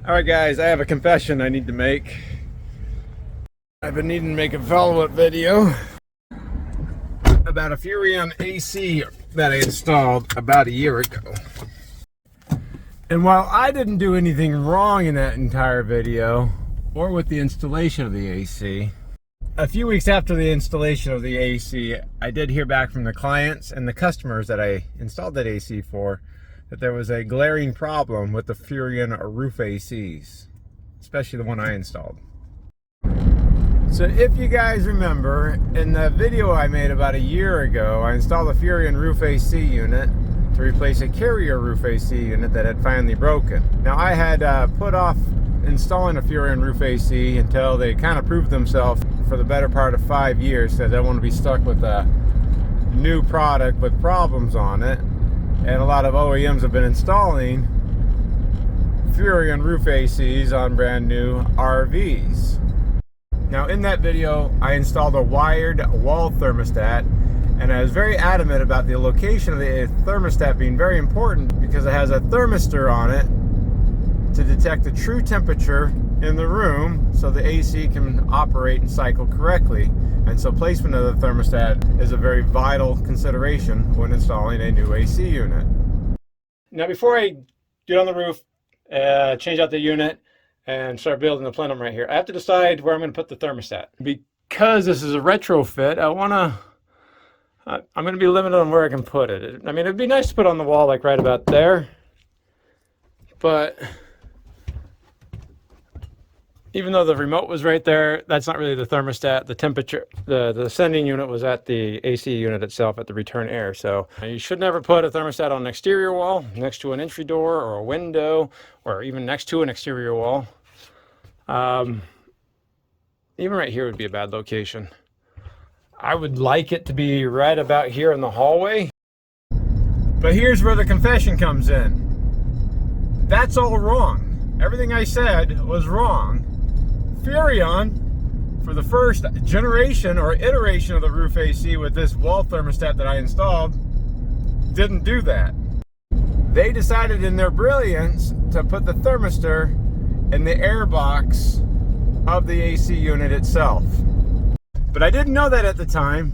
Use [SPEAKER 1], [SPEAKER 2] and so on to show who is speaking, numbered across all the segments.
[SPEAKER 1] Alright guys, I have a confession I need to make. I've been needing to make a follow-up video about a Furrion AC that I installed about a year ago. And while I didn't do anything wrong in that entire video, or with the installation of the AC, a few weeks after the installation of the AC, I did hear back from the clients and the customers that I installed that AC for that there was a glaring problem with the Furrion Roof ACs, especially the one I installed. So if you guys remember, in the video I made about a year ago, I installed a Furrion Roof AC unit to replace a carrier roof AC unit that had finally broken. Now I had put off installing a Furrion Roof AC until they kind of proved themselves for the better part of 5 years, because I don't want to be stuck with a new product with problems on it. And a lot of OEMs have been installing Furrion Roof ACs on brand new RVs. Now in that video, I installed a wired wall thermostat, and I was very adamant about the location of the thermostat being very important because it has a thermistor on it to detect the true temperature in the room so the AC can operate and cycle correctly. And so placement of the thermostat is a very vital consideration when installing a new AC unit. Now before I get on the roof, change out the unit, and start building the plenum right here, I have to decide where I'm going to put the thermostat. Because this is a retrofit, I'm going to be limited on where I can put it. I mean, it'd be nice to put on the wall like right about there, but even though the remote was right there, that's not really the thermostat. The temperature, the sending unit was at the AC unit itself at the return air. So you should never put a thermostat on an exterior wall next to an entry door or a window, or even next to an exterior wall. Even right here would be a bad location. I would like it to be right about here in the hallway. But here's where the confession comes in. That's all wrong. Everything I said was wrong. Furrion, for the first generation or iteration of the roof AC with this wall thermostat that I installed, didn't do that. They decided in their brilliance to put the thermistor in the air box of the AC unit itself. But I didn't know that at the time,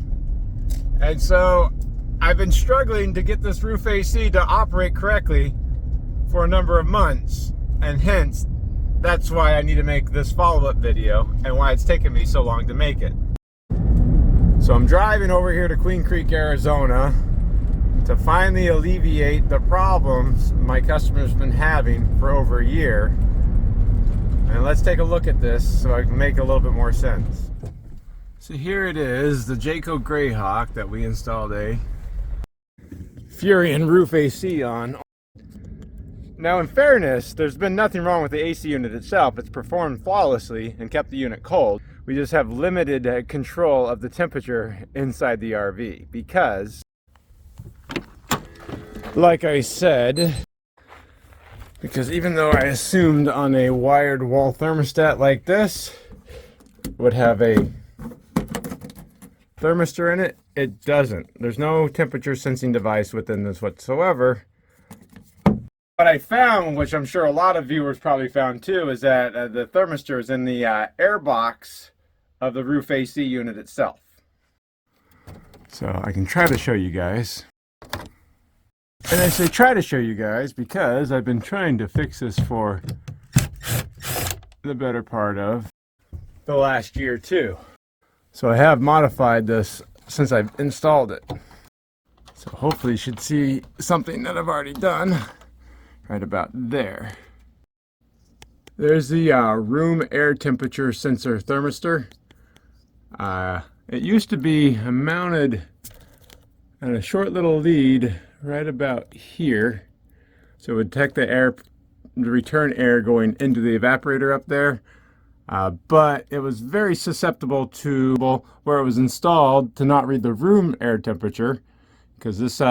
[SPEAKER 1] and so I've been struggling to get this roof AC to operate correctly for a number of months, and hence that's why I need to make this follow-up video and why it's taken me so long to make it. So I'm driving over here to Queen Creek, Arizona to finally alleviate the problems my customers have been having for over a year. And let's take a look at this so I can make a little bit more sense. So here it is, the Jayco Greyhawk that we installed a Furrion Roof AC on. Now in fairness, there's been nothing wrong with the AC unit itself. It's performed flawlessly and kept the unit cold. We just have limited control of the temperature inside the RV because, like I said, because even though I assumed on a wired wall thermostat like this would have a thermistor in it, it doesn't. There's no temperature sensing device within this whatsoever. What I found, which I'm sure a lot of viewers probably found too, is that the thermistor is in the air box of the roof AC unit itself. So I can try to show you guys. And I say try to show you guys because I've been trying to fix this for the better part of the last year too. So I have modified this since I've installed it. So hopefully you should see something that I've already done. Right about there. There's the room air temperature sensor thermistor. It used to be mounted on a short little lead right about here. So it would detect the return air going into the evaporator up there. But it was very susceptible to where it was installed to not read the room air temperature, because this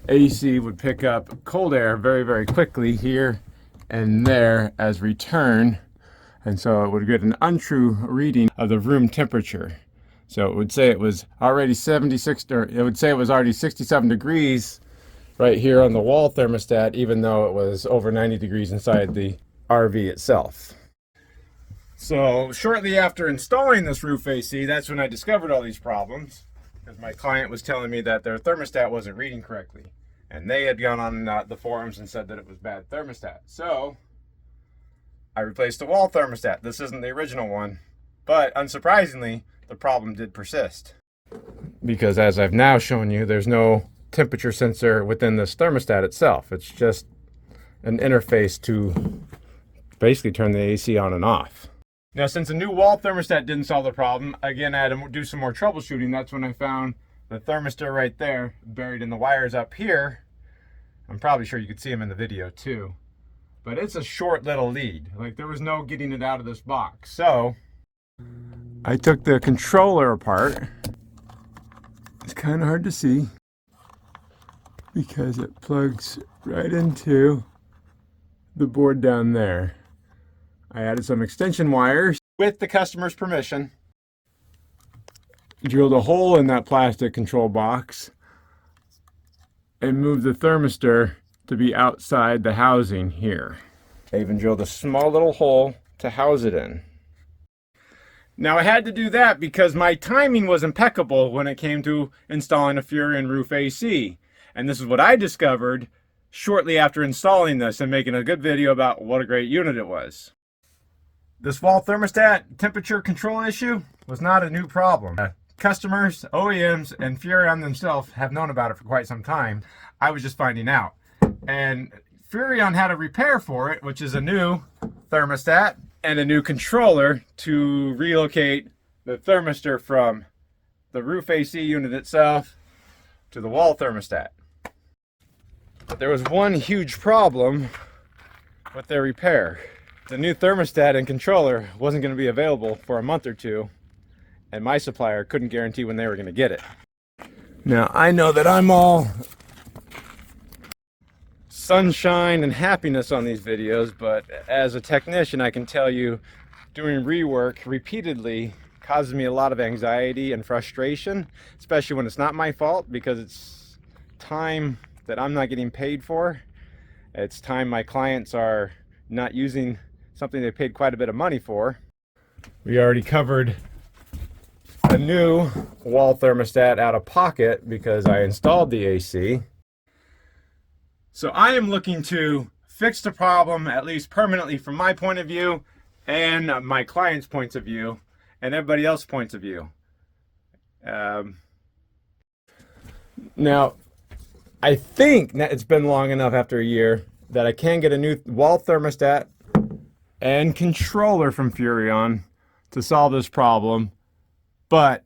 [SPEAKER 1] AC would pick up cold air very, very quickly here and there as return, and so it would get an untrue reading of the room temperature. So it would say it was already 76, or it would say it was already 67 degrees right here on the wall thermostat, even though it was over 90 degrees inside the RV itself. So shortly after installing this roof AC, that's when I discovered all these problems, because my client was telling me that their thermostat wasn't reading correctly, and they had gone on the forums and said that it was bad thermostat. So I replaced the wall thermostat. This isn't the original one, but unsurprisingly, the problem did persist, because as I've now shown you, there's no temperature sensor within this thermostat itself. It's just an interface to basically turn the AC on and off. Now, since a new wall thermostat didn't solve the problem, again, I had to do some more troubleshooting. That's when I found the thermistor right there, buried in the wires up here. I'm probably sure you could see them in the video too. But it's a short little lead. Like, there was no getting it out of this box. So I took the controller apart. It's kind of hard to see because it plugs right into the board down there. I added some extension wires with the customer's permission, drilled a hole in that plastic control box, and moved the thermistor to be outside the housing here. I even drilled a small little hole to house it in. Now, I had to do that because my timing was impeccable when it came to installing a Furrion Roof AC. And this is what I discovered shortly after installing this and making a good video about what a great unit it was. This wall thermostat temperature control issue was not a new problem. Customers, OEMs, and Furrion themselves have known about it for quite some time. I was just finding out. And Furrion had a repair for it, which is a new thermostat and a new controller to relocate the thermistor from the roof AC unit itself to the wall thermostat. But there was one huge problem with their repair. The new thermostat and controller wasn't going to be available for a month or two, and my supplier couldn't guarantee when they were going to get it. Now, I know that I'm all sunshine and happiness on these videos, but as a technician, I can tell you doing rework repeatedly causes me a lot of anxiety and frustration, especially when it's not my fault, because it's time that I'm not getting paid for. It's time my clients are not using something they paid quite a bit of money for. We already covered a new wall thermostat out of pocket because I installed the AC. So I am looking to fix the problem, at least permanently from my point of view and my client's points of view and everybody else's points of view. Now, I think that it's been long enough after a year that I can get a new wall thermostat and controller from Furrion to solve this problem. But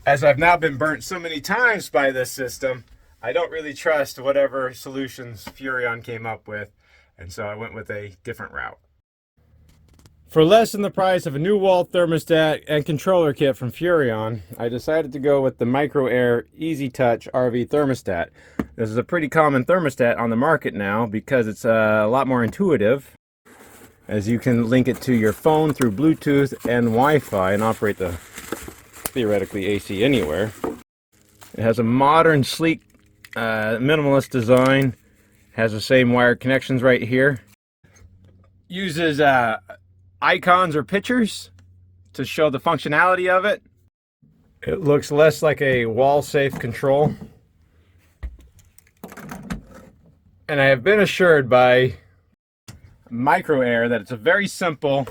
[SPEAKER 1] as I've now been burnt so many times by this system, I don't really trust whatever solutions Furrion came up with, and so I went with a different route. For less than the price of a new wall thermostat and controller kit from Furrion, I decided to go with the Micro Air Easy Touch RV thermostat. This is a pretty common thermostat on the market now because it's a lot more intuitive, as you can link it to your phone through Bluetooth and Wi-Fi and operate the theoretically AC anywhere. It has a modern, sleek, minimalist design, has the same wired connections right here, uses icons or pictures to show the functionality of it. It looks less like a wall safe control, and I have been assured by Micro Air that it's a very simple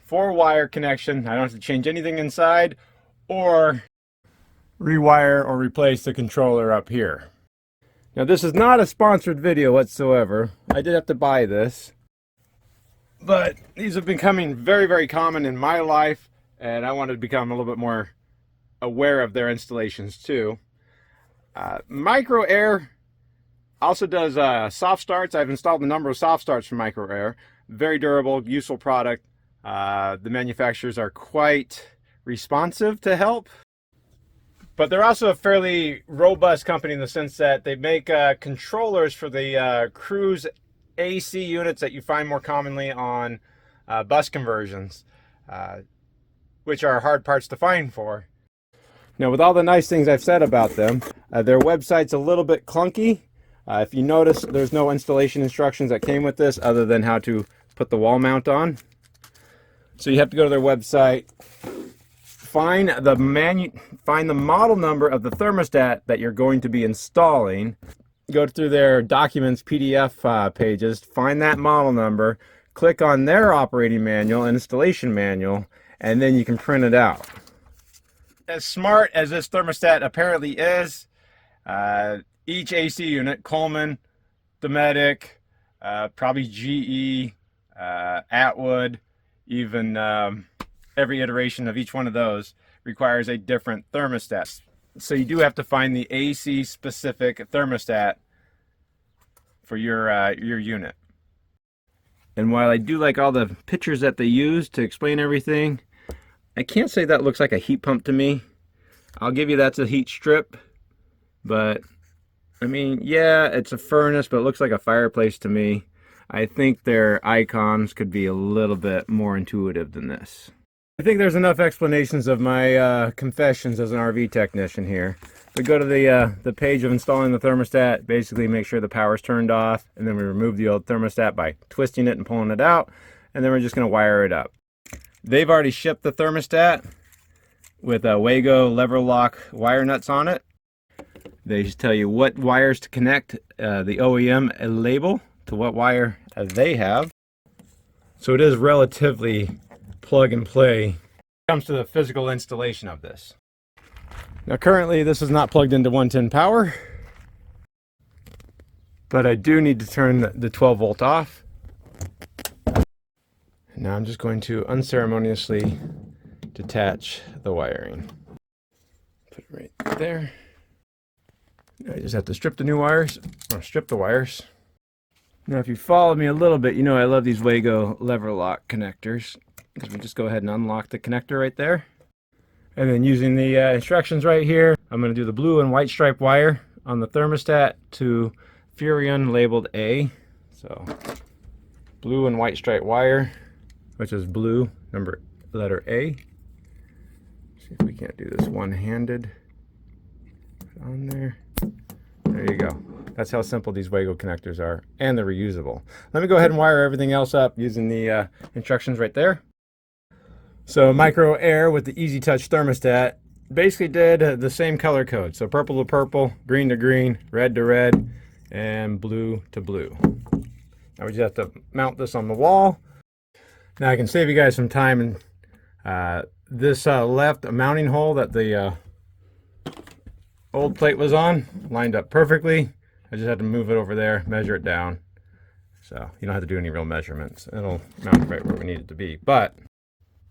[SPEAKER 1] 4-wire connection. I don't have to change anything inside or rewire or replace the controller up here. Now, this is not a sponsored video whatsoever. I did have to buy this, but these have been becoming very, very common in my life, and I wanted to become a little bit more aware of their installations too. Micro Air also does soft starts. I've installed a number of soft starts from Micro Air. Very durable, useful product. The manufacturers are quite responsive to help. But they're also a fairly robust company in the sense that they make controllers for the cruise AC units that you find more commonly on bus conversions, which are hard parts to find for. Now, with all the nice things I've said about them, their website's a little bit clunky. If you notice, there's no installation instructions that came with this other than how to put the wall mount on. So you have to go to their website, find the model number of the thermostat that you're going to be installing. Go through their documents PDF pages, find that model number, click on their operating manual and installation manual, and then you can print it out. As smart as this thermostat apparently is, each AC unit, Coleman, Dometic, probably GE, Atwood, even every iteration of each one of those requires a different thermostat. So you do have to find the AC specific thermostat for your unit. And while I do like all the pictures that they use to explain everything, I can't say that looks like a heat pump to me. I'll give you that's a heat strip, but I mean, yeah, it's a furnace, but it looks like a fireplace to me. I think their icons could be a little bit more intuitive than this. I think there's enough explanations of my confessions as an RV technician here. We go to the page of installing the thermostat, basically make sure the power's turned off, and then we remove the old thermostat by twisting it and pulling it out, and then we're just going to wire it up. They've already shipped the thermostat with a Jayco lever lock wire nuts on it. They just tell you what wires to connect, the OEM label to what wire they have. So it is relatively plug and play when it comes to the physical installation of this. Now currently this is not plugged into 110 power, but I do need to turn the 12 volt off. Now I'm just going to unceremoniously detach the wiring. Put it right there. Now I just have to strip the new wires, or strip the wires. Now if you follow me a little bit, you know I love these Jayco lever lock connectors, because we just go ahead and unlock the connector right there. And then using the instructions right here, I'm going to do the blue and white stripe wire on the thermostat to Furrion labeled A. So blue and white stripe wire, which is blue, letter A. See if we can't do this one-handed. Put on there. There you go. That's how simple these Jayco connectors are, and they're reusable. Let me go ahead and wire everything else up using the instructions right there. So micro air with the easy touch thermostat basically did the same color code. So purple to purple, green to green, red to red, and blue to blue. Now we just have to mount this on the wall. Now I can save you guys some time, and this left mounting hole that the old plate was on lined up perfectly. I just had to move it over there, measure it down. So you don't have to do any real measurements. It'll mount right where we need it to be. But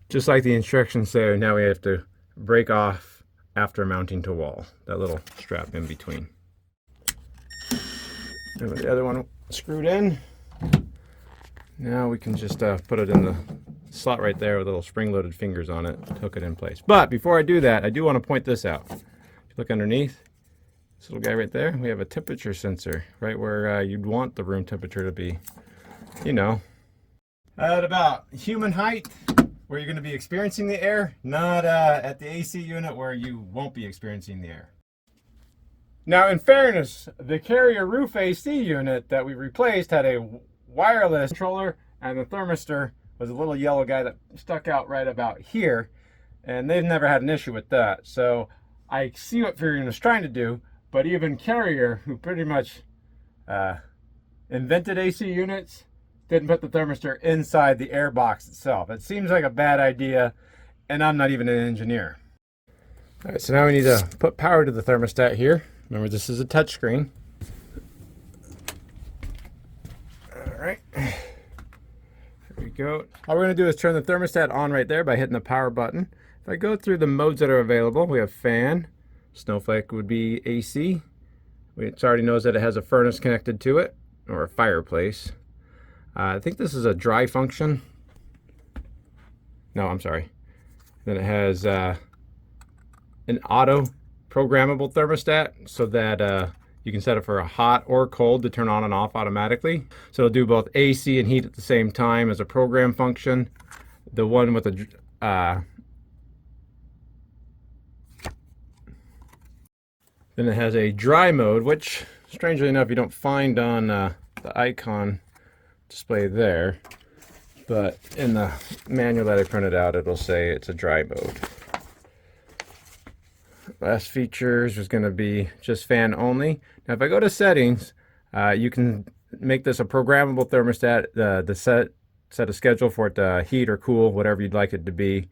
[SPEAKER 1] just like the instructions say, now we have to break off after mounting to wall, that little strap in between. And with the other one screwed in, now we can just put it in the slot right there with little spring-loaded fingers on it, hook it in place. But before I do that, I do want to point this out. If you look underneath, this little guy right there, we have a temperature sensor right where you'd want the room temperature to be, you know, at about human height, where you're going to be experiencing the air, not at the AC unit where you won't be experiencing the air. Now in fairness, the Carrier Roof AC unit that we replaced had a wireless controller, and the thermistor was a little yellow guy that stuck out right about here, and they've never had an issue with that. So I see what Furrion was trying to do, but even Carrier, who pretty much invented AC units, didn't put the thermistor inside the air box itself. It seems like a bad idea, and I'm not even an engineer. All right, so now we need to put power to the thermostat here. Remember, this is a touchscreen. All right, here we go. All we're gonna do is turn the thermostat on right there by hitting the power button. If I go through the modes that are available, we have fan, snowflake would be AC. It already knows that it has a furnace connected to it, or a fireplace. I think this is a dry function. No, I'm sorry. Then it has an auto programmable thermostat, so that you can set it for a hot or cold to turn on and off automatically. So it'll do both AC and heat at the same time as a program function. The one with the then it has a dry mode, which strangely enough you don't find on the icon display there. but in the manual that I printed out, it'll say it's a dry mode. Last features is going to be just fan only. Now, if I go to settings, you can make this a programmable thermostat. Set a schedule for it to heat or cool, whatever you'd like it to be.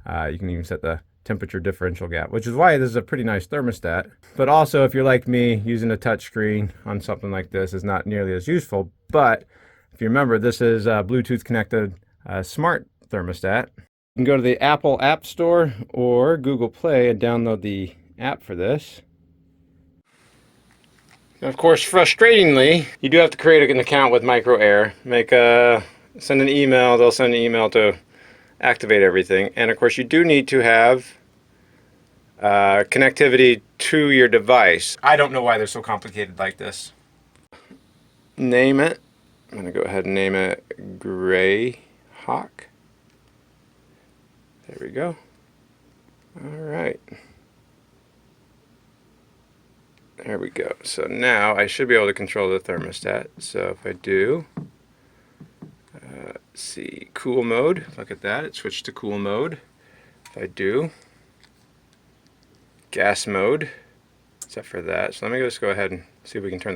[SPEAKER 1] You can even set the temperature differential gap, which is why this is a pretty nice thermostat. But also, if you're like me, using a touchscreen on something like this is not nearly as useful. But if you remember, this is a Bluetooth connected smart thermostat. You can go to the Apple App Store or Google Play and download the app for this. And of course, frustratingly, you do have to create an account with MicroAir. Send an email. They'll send an email to activate everything. And of course, you do need to have connectivity to your device. I don't know why they're so complicated like this. Name it. I'm going to go ahead and name it Greyhawk. There we go. All right. There we go. So now I should be able to control the thermostat. So if I do, let's see, cool mode. Look at that. It switched to cool mode. If I do, gas mode, except for that. So let me just go ahead and see if we can turn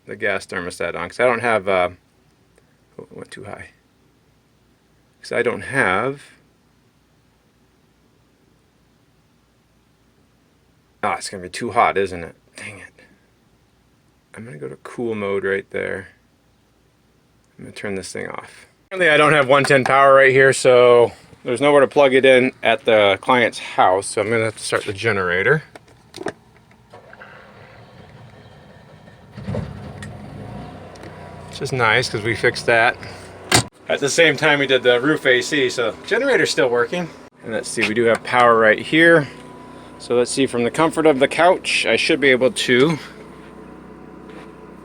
[SPEAKER 1] the gas thermostat on. Because I don't have, oh, it went too high. Because I don't have, oh, it's going to be too hot, isn't it? Dang it. I'm going to go to cool mode right there. I'm going to turn this thing off. Currently I don't have 110 power right here, so there's nowhere to plug it in at the client's house, so I'm going to have to start the generator. Which is nice because we fixed that. At the same time we did the roof AC, so generator's still working. And let's see, we do have power right here. So let's see, from the comfort of the couch, I should be able to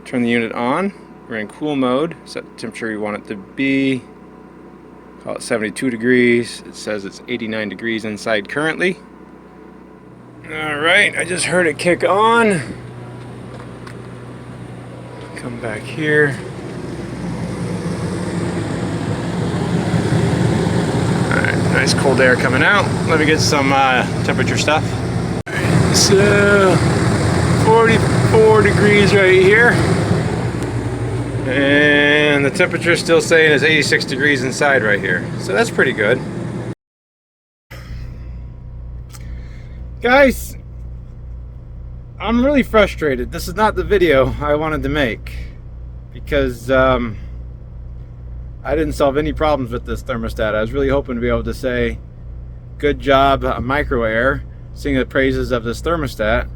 [SPEAKER 1] turn the unit on. We're in cool mode, set the temperature you want it to be. Call it 72 degrees. It says it's 89 degrees inside currently. Alright, I just heard it kick on. Come back here. Alright, nice cold air coming out. Let me get some temperature stuff. So 44 degrees right here, and the temperature is still saying is 86 degrees inside right here, so that's pretty good. Guys, I'm really frustrated. This is not the video I wanted to make because I didn't solve any problems with this thermostat. I was really hoping to be able to say good job, MicroAir, sing the praises of this thermostat,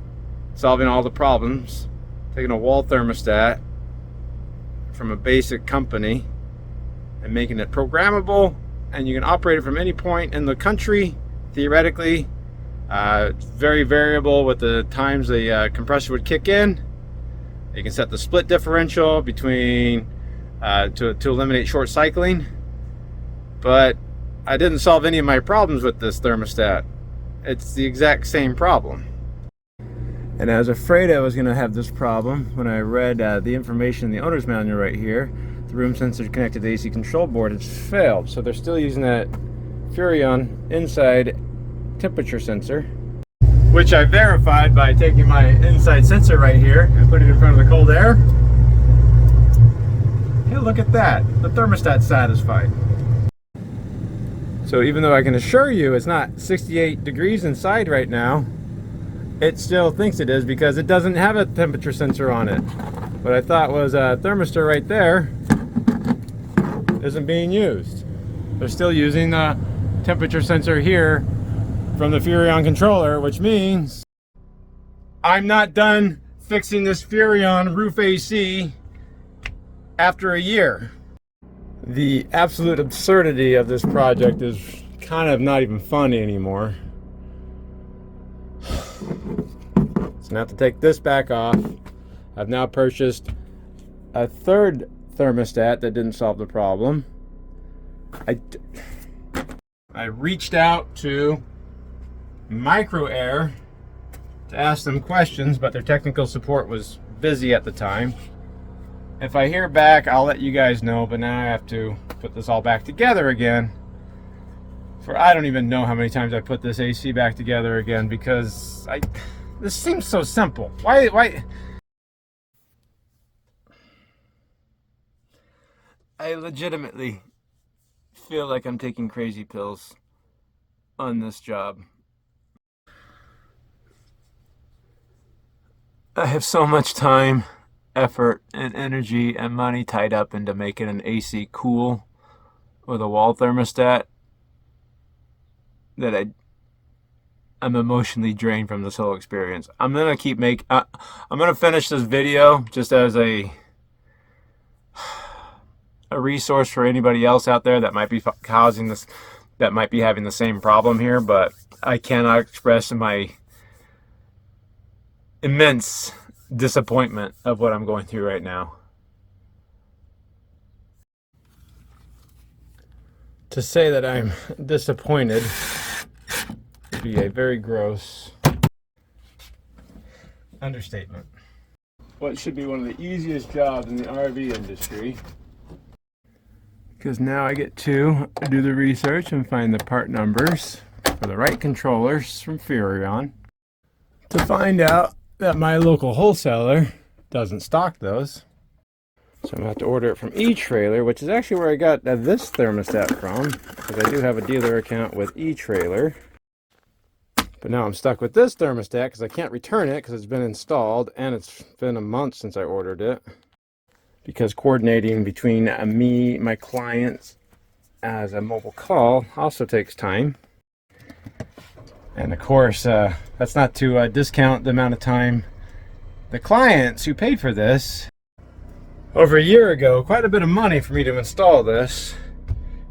[SPEAKER 1] solving all the problems, taking a wall thermostat from a basic company and making it programmable, and you can operate it from any point in the country, theoretically. It's very variable with the times the compressor would kick in. You can set the split differential between to eliminate short cycling, but I didn't solve any of my problems with this thermostat. It's the exact same problem. And I was afraid I was going to have this problem when I read the information in the owner's manual right here. The room sensor connected to the AC control board has failed. So they're still using that Furrion inside temperature sensor, which I verified by taking my inside sensor right here and putting it in front of the cold air. Hey, look at that. The thermostat's satisfied. So even though I can assure you it's not 68 degrees inside right now, it still thinks it is because it doesn't have a temperature sensor on it. What I thought was a thermistor right there isn't being used. They're still using the temperature sensor here from the Furrion controller, which means I'm not done fixing this Furrion Roof AC after a year. The absolute absurdity of this project is kind of not even funny anymore. So now to take this back off, I've now purchased a third thermostat that didn't solve the problem. I reached out to MicroAir to ask them questions, but their technical support was busy at the time. If I hear back, I'll let you guys know, but now I have to put this all back together again. For I don't even know how many times I put this AC back together again, because this seems so simple. Why? I legitimately feel like I'm taking crazy pills on this job. I have so much time, effort, and energy and money tied up into making an AC cool with a wall thermostat that I'm emotionally drained from this whole experience. I'm gonna I'm gonna finish this video just as a resource for anybody else out there that might be causing this, that might be having the same problem here, but I cannot express my immense disappointment of what I'm going through right now. To say that I'm disappointed would be a very gross understatement. What should be one of the easiest jobs in the RV industry, because now I get to do the research and find the part numbers for the right controllers from Furrion, to find out that my local wholesaler doesn't stock those. So I'm going to have to order it from eTrailer, which is actually where I got this thermostat from, because I do have a dealer account with eTrailer. But now I'm stuck with this thermostat because I can't return it because it's been installed, and it's been a month since I ordered it. Because coordinating between me, my clients, as a mobile call also takes time. And of course, that's not to discount the amount of time the clients who paid for this over a year ago, quite a bit of money for me to install this,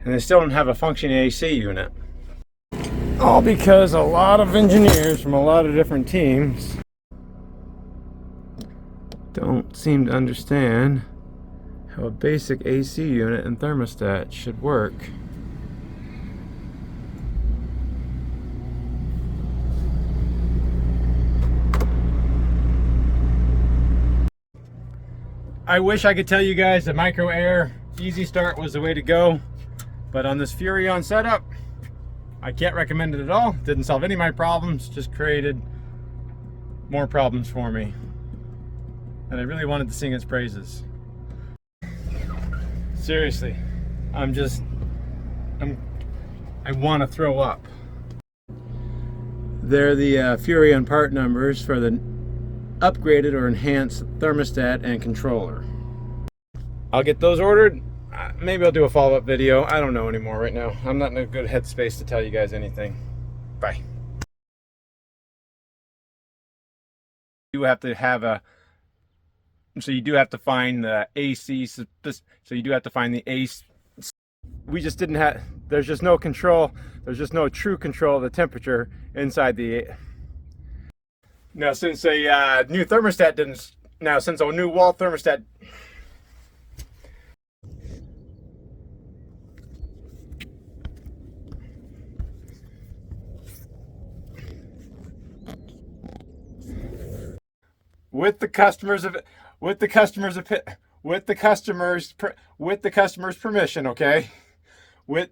[SPEAKER 1] and they still don't have a functioning AC unit. All because a lot of engineers from a lot of different teams don't seem to understand how a basic AC unit and thermostat should work. I wish I could tell you guys that micro air easy start was the way to go, but on this Furrion setup, I can't recommend it at all. Didn't solve any of my problems, just created more problems for me. And I really wanted to sing its praises. Seriously, I want to throw up. They're the Furrion part numbers for the upgraded or enhanced thermostat and controller. I'll get those ordered. Maybe I'll do a follow-up video. I don't know anymore right now. I'm not in a good headspace to tell you guys anything. Bye. You have to have a, so you do have to find the AC, so you do have to find the AC. We just didn't have, there's just no control, there's just no true control of the temperature inside the, now since a new thermostat didn't, now since a new wall thermostat, with the customer's permission, okay? With